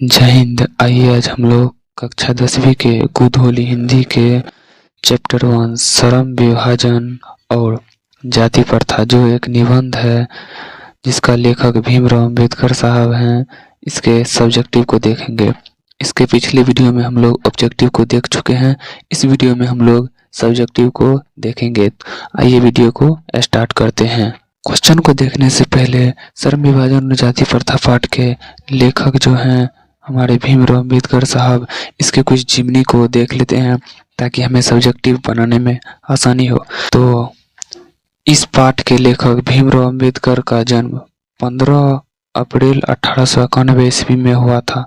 जय हिंद। आइए आज हम लोग कक्षा 10वीं के गोधोली हिंदी के चैप्टर 1 श्रम विभाजन और जाति प्रथा जो एक निबंध है जिसका लेखक भीमराव अंबेडकर साहब हैं, इसके सब्जेक्टिव को देखेंगे। इसके पिछले वीडियो में हम लोग ऑब्जेक्टिव को देख चुके हैं। इस वीडियो में हम लोग सब्जेक्टिव को देखेंगे। आइए वीडियो को स्टार्ट करते हैं। क्वेश्चन को देखने से पहले श्रम विभाजन और जाति प्रथा पाठ के लेखक जो हैं हमारे भीमराव अंबेडकर साहब, इसके कुछ जीवनी को देख लेते हैं ताकि हमें सब्जेक्टिव बनाने में आसानी हो। तो इस पाठ के लेखक भीमराव अंबेडकर का जन्म 15 अप्रैल 1891 ईस्वी में हुआ था।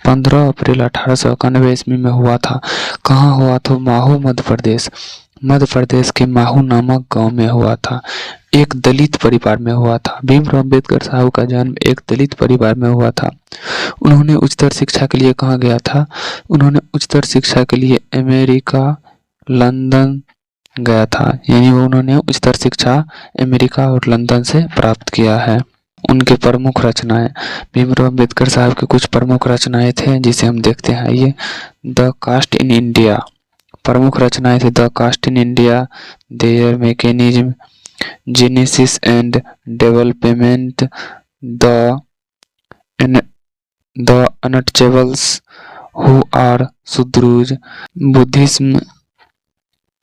15 अप्रैल 1891 ईस्वी में हुआ था। कहाँ हुआ था? माहू, मध्य प्रदेश। मध्य प्रदेश के माहू नामक गांव में हुआ था। एक दलित परिवार में हुआ था। भीमराव अंबेडकर साहब का जन्म एक दलित परिवार में हुआ था। उन्होंने उच्चतर शिक्षा के लिए कहाँ गया था? उन्होंने उच्चतर शिक्षा के लिए अमेरिका, लंदन गया था। यानी उन्होंने उच्चतर शिक्षा अमेरिका और लंदन से प्राप्त किया है। उनके प्रमुख रचनाएं, भीमराव अंबेडकर साहब के कुछ प्रमुख रचनाएं थे जिसे हम देखते हैं। ये द कास्ट इन इंडिया, प्रमुख रचनाएं थे the caste in India, their mechanism, genesis and development, the untouchables who are Shudras,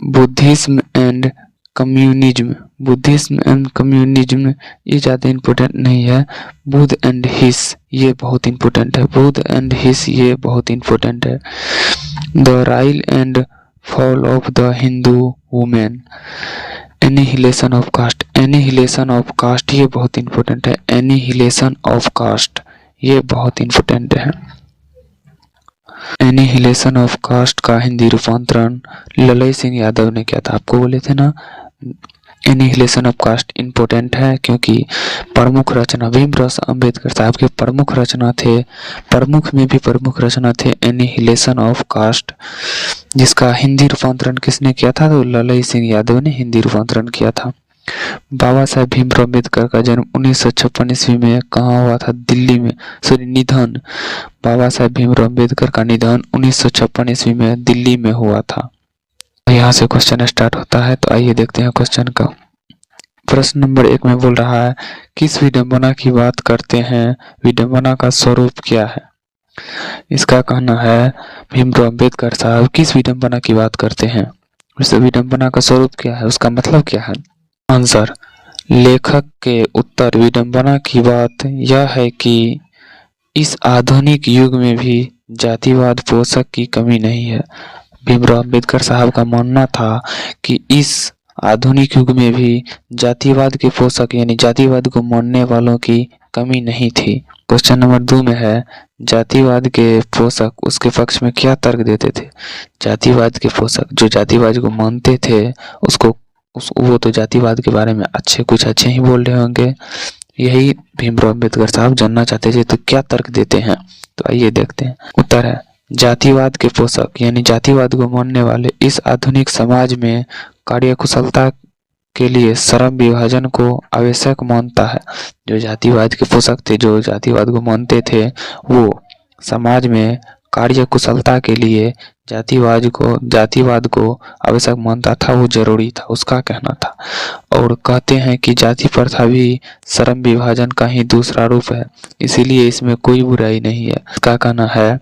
Buddhism and communism. Buddhism and communism ये ज़्यादा इम्पोर्टेंट नहीं है। बुद्ध एंड हिस ये बहुत इम्पोर्टेंट है। बुद्ध एंड हिस ये बहुत इम्पोर्टेंट है। The rise and fall of the Hindu women, annihilation of caste. Annihilation of caste ये बहुत इम्पोर्टेंट है। एनिहिलेशन ऑफ कास्ट ये बहुत इम्पोर्टेंट है। एनिहिलेशन ऑफ कास्ट का हिंदी रूपांतरण ललई सिंह यादव ने किया था। आपको बोले थे ना एनिहिलेशन ऑफ कास्ट इम्पोर्टेंट है क्योंकि प्रमुख रचना भीमराव अंबेडकर साहब के प्रमुख रचना थे, प्रमुख में भी प्रमुख रचना थे एनिहिलेशन ऑफ कास्ट, जिसका हिंदी रूपांतरण किसने किया था? तो ललई सिंह यादव ने हिंदी रूपांतरण किया था। बाबा साहेब भीमराव अम्बेडकर का जन्म 1956 ईस्वी में कहाँ हुआ था? दिल्ली में। निधन, बाबा साहेब भीमराव अम्बेडकर का निधन 1956 ईस्वी में दिल्ली में हुआ था। यहाँ से क्वेश्चन स्टार्ट होता है। तो आइए देखते हैं क्वेश्चन का। प्रश्न नंबर 1 में बोल रहा है किस विडंबना की बात करते हैं? विडंबना का स्वरूप क्या है? इसका कहना है भीमराव अम्बेडकर साहब किस विडंबना की बात करते हैं, उस विडंबना का स्वरूप क्या है, उसका मतलब क्या है? आंसर, लेखक के उत्तर, विडंबना की बात यह है कि इस आधुनिक युग में भी जातिवाद पोषक की कमी नहीं है। भीमराव अम्बेडकर साहब का मानना था कि इस आधुनिक युग में भी जातिवाद के पोषक यानी जातिवाद को मानने वालों की कमी नहीं थी। क्वेश्चन नंबर 2 में है जातिवाद के पोषक उसके पक्ष में क्या तर्क देते थे? जातिवाद के पोषक जो जातिवाद को मानते थे वो तो जातिवाद के बारे में कुछ अच्छे ही बोल रहे होंगे। यही भीमराव अम्बेडकर साहब जानना चाहते थे तो क्या तर्क देते हैं। तो आइए देखते हैं। उत्तर है जातिवाद के पोषक यानी जातिवाद को मानने वाले इस आधुनिक समाज में कार्यकुशलता के लिए श्रम विभाजन को आवश्यक मानता है। जो जातिवाद के पोषक थे, जो जातिवाद को मानते थे, वो समाज में कार्य कुशलता के लिए जातिवाद को आवश्यक मानता था, वो जरूरी था, उसका कहना था। और कहते हैं कि जाति प्रथा भी श्रम विभाजन का ही दूसरा रूप है, इसीलिए इसमें कोई बुराई नहीं है। इसका कहना है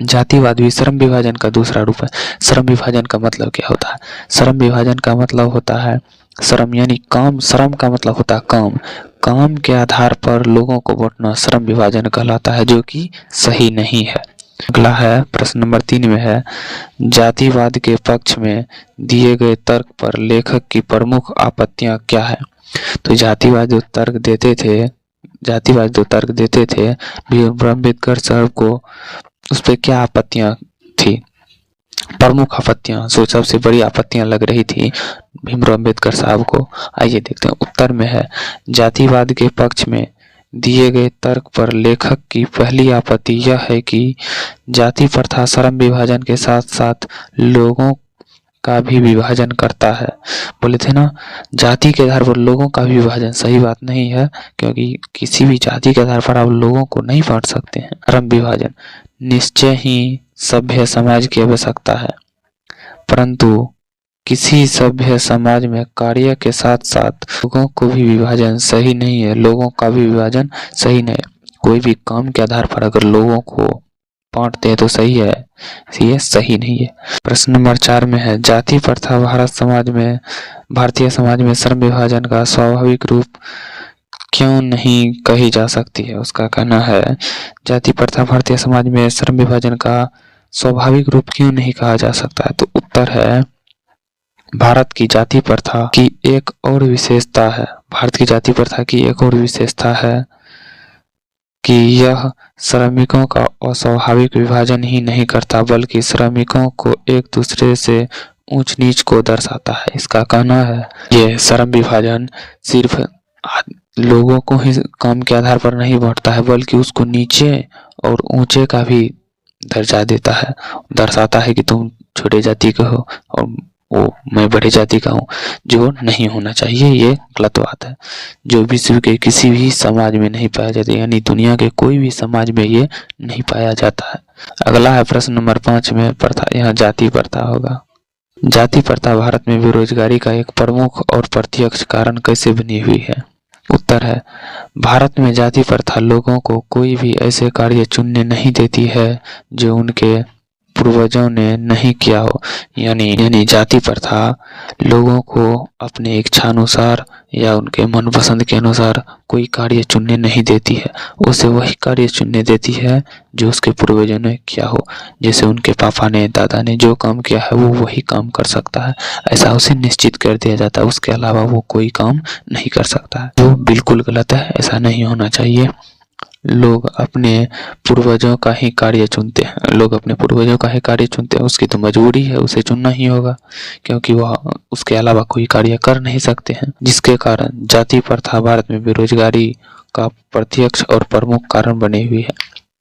जातिवाद भी श्रम विभाजन का दूसरा रूप है। श्रम विभाजन का मतलब क्या होता है? श्रम विभाजन का मतलब होता है श्रम यानी काम। श्रम का मतलब होता है काम। काम के आधार पर लोगों को बांटना श्रम विभाजन कहलाता है, जो कि सही नहीं है। अगला है प्रश्न नंबर 3 में है जातिवाद के पक्ष में दिए गए तर्क पर लेखक की प्रमुख आपत्तियां क्या है? तो जातिवाद जो तर्क देते थे भीमराव अम्बेडकर साहब को, उस पर क्या आपत्तियां थी? प्रमुख आपत्तियां, जो सबसे बड़ी आपत्तियां लग रही थी भीमराव अम्बेडकर साहब को, आइए देखते हैं। उत्तर में है जातिवाद के पक्ष में दिए गए तर्क पर लेखक की पहली आपत्ति यह है कि जाति प्रथा श्रम विभाजन के साथ साथ लोगों का भी विभाजन करता है। बोले थे ना, जाति के आधार पर लोगों का भी विभाजन सही बात नहीं है, क्योंकि किसी भी जाति के आधार पर आप लोगों को नहीं बांट सकते हैं। धर्म विभाजन निश्चय ही सभ्य समाज की आवश्यकता है, परंतु किसी सभ्य समाज में कार्य के साथ साथ लोगों को भी विभाजन सही नहीं है। लोगों का भी विभाजन सही नहीं है। कोई भी काम के आधार पर अगर लोगों को बांटते हैं तो सही है, ये सही नहीं है। प्रश्न नंबर 4 में है, जाति प्रथा भारतीय समाज में श्रम विभाजन का स्वाभाविक रूप क्यों नहीं कही जा सकती है। उसका कहना है, जाति प्रथा भारतीय समाज में श्रम विभाजन का स्वाभाविक रूप क्यों नहीं कहा जा सकता है। तो उत्तर है, भारत की जाति प्रथा की एक और विशेषता है। भारत की जाति प्रथा की एक और विशेषता है कि यह श्रमिकों का अस्वाभाविक विभाजन ही नहीं करता, बल्कि श्रमिकों को एक दूसरे से ऊंच नीच को दर्शाता है। इसका कहना है, यह श्रम विभाजन सिर्फ लोगों को ही काम के आधार पर नहीं बांटता है, बल्कि उसको नीचे और ऊंचे का भी दर्जा देता है, दर्शाता है कि तुम छोटे जाति के हो और मैं बड़े जाति का हूँ, जो नहीं होना चाहिए। ये गलत बात है, जो विश्व के किसी भी समाज में नहीं पाया जाता, यानी दुनिया के कोई भी समाज में ये नहीं पाया जाता है। अगला है प्रश्न नंबर 5 में प्रथा, यहाँ जाति प्रथा होगा। जाति प्रथा भारत में बेरोजगारी का एक प्रमुख और प्रत्यक्ष कारण कैसे बनी हुई है। उत्तर है, भारत में जाति प्रथा लोगों को कोई भी ऐसे कार्य चुनने नहीं देती है जो उनके पूर्वजों ने नहीं किया हो। यानी जाति प्रथा लोगों को अपने इच्छानुसार या उनके मनपसंद के अनुसार कोई कार्य चुनने नहीं देती है, उसे वही कार्य चुनने देती है जो उसके पूर्वजों ने किया हो। जैसे उनके पापा ने, दादा ने जो काम किया है वो वही काम कर सकता है, ऐसा उसे निश्चित कर दिया जाता है। उसके अलावा वो कोई काम नहीं कर सकता है, जो बिल्कुल गलत है, ऐसा नहीं होना चाहिए। लोग अपने पूर्वजों का ही कार्य चुनते हैं, उसकी तो मजबूरी है, उसे चुनना ही होगा, क्योंकि वह उसके अलावा कोई कार्य कर नहीं सकते हैं। जिसके कारण जाति प्रथा भारत में बेरोजगारी का प्रत्यक्ष और प्रमुख कारण बनी हुई है।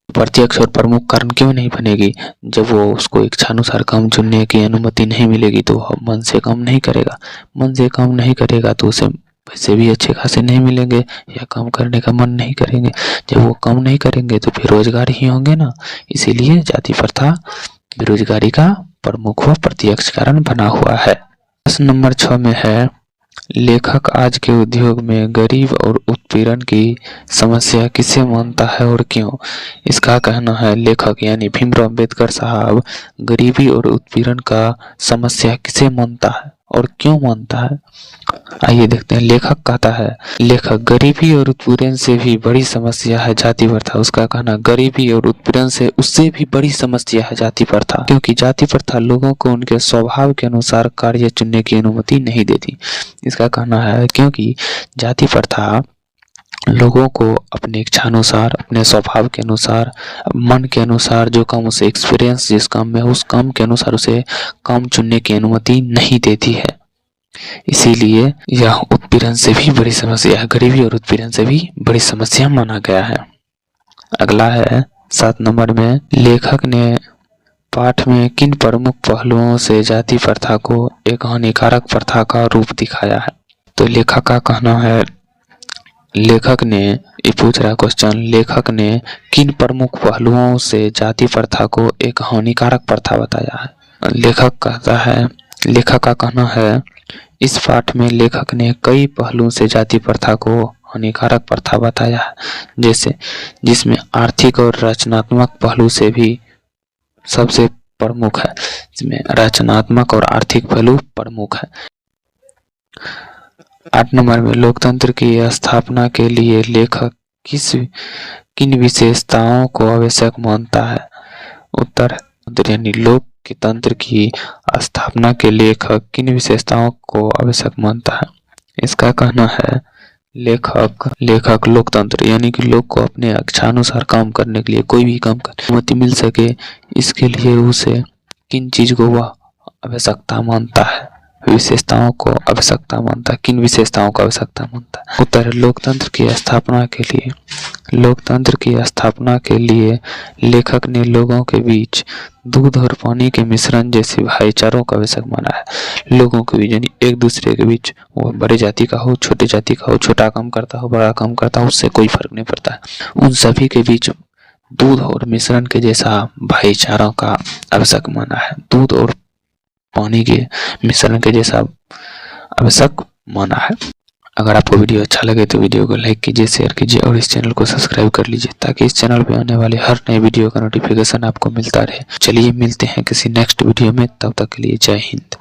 प्रत्यक्ष और प्रमुख कारण क्यों नहीं बनेगी? जब वो उसको इच्छानुसार काम चुनने की अनुमति नहीं मिलेगी तो वह मन से काम नहीं करेगा तो उसे पैसे भी अच्छे खासे नहीं मिलेंगे या काम करने का मन नहीं करेंगे। जब वो काम नहीं करेंगे तो बेरोजगार ही होंगे ना। इसीलिए जाति प्रथा बेरोजगारी का प्रमुख व प्रत्यक्ष कारण बना हुआ है। प्रश्न नंबर 6 में है, लेखक आज के उद्योग में गरीब और उत्पीड़न की समस्या किसे मानता है और क्यों? इसका कहना है, लेखक यानी भीमराव अम्बेडकर साहब गरीबी और उत्पीड़न का समस्या किसे मानता है और क्यों मानता है। आइए देखते हैं। लेखक कहता है, लेखक गरीबी और उत्पीड़न से भी बड़ी समस्या है जाति प्रथा। उसका कहना, गरीबी और उत्पीड़न से उससे भी बड़ी समस्या है जाति प्रथा, क्योंकि जाति प्रथा लोगों को उनके स्वभाव के अनुसार कार्य चुनने की अनुमति नहीं देती। इसका कहना है, क्योंकि जाति प्रथा लोगों को अपने इच्छानुसार, अपने स्वभाव के अनुसार, मन के अनुसार, जो काम उसे एक्सपीरियंस जिस काम में उस काम के अनुसार उसे काम चुनने की अनुमति नहीं देती है। इसीलिए यह उत्पीड़न से भी बड़ी समस्या है, गरीबी और उत्पीड़न से भी बड़ी समस्या माना गया है। अगला है 7 नंबर में, लेखक ने पाठ में किन प्रमुख पहलुओं से जाति प्रथा को एक हानिकारक प्रथा का रूप दिखाया है। तो लेखक का कहना है, लेखक ने, ये पूछ रहा क्वेश्चन, लेखक ने किन प्रमुख पहलुओं से जाति प्रथा को एक हानिकारक प्रथा बताया है। लेखक का कहना है, इस पाठ में लेखक ने कई पहलुओं से जाति प्रथा को हानिकारक प्रथा बताया है, जैसे जिसमें आर्थिक और रचनात्मक पहलू से भी सबसे प्रमुख है। इसमें रचनात्मक और आर्थिक पहलू प्रमुख है। 8 नंबर में, लोकतंत्र की स्थापना के लिए लेखक किन विशेषताओं को आवश्यक मानता है। उत्तर, यानी लोक के तंत्र की स्थापना के लेखक किन विशेषताओं को आवश्यक मानता है। इसका कहना है, लेखक लोकतंत्र यानी कि लोग को अपने इच्छानुसार काम करने के लिए, कोई भी काम करने की अनुमति मिल सके, इसके लिए उसे किन चीज को वह आवश्यकता मानता है, विशेषताओं को आवश्यकता मानता है। किन विशेषताओं को आवश्यकता मानता है। उत्तर, लोकतंत्र की स्थापना के लिए लोकतंत्र की स्थापना के लिए लेखक ने लोगों के बीच दूध और पानी के मिश्रण जैसे भाईचारों का आवश्यक माना है। लोगों के बीच यानी एक दूसरे के बीच, वो बड़े जाति का हो, छोटे जाति का हो, छोटा काम करता हो, बड़ा काम करता हो, उससे कोई फर्क नहीं पड़ता है। उन सभी के बीच दूध और मिश्रण के जैसा भाईचारा का आवश्यक माना है। दूध और पानी के मिश्रण के जैसा आवश्यक माना है। अगर आपको वीडियो अच्छा लगे तो वीडियो को लाइक कीजिए, शेयर कीजिए और इस चैनल को सब्सक्राइब कर लीजिए ताकि इस चैनल पे आने वाले हर नए वीडियो का नोटिफिकेशन आपको मिलता रहे। चलिए मिलते हैं किसी नेक्स्ट वीडियो में, तब तक के लिए जय हिंद।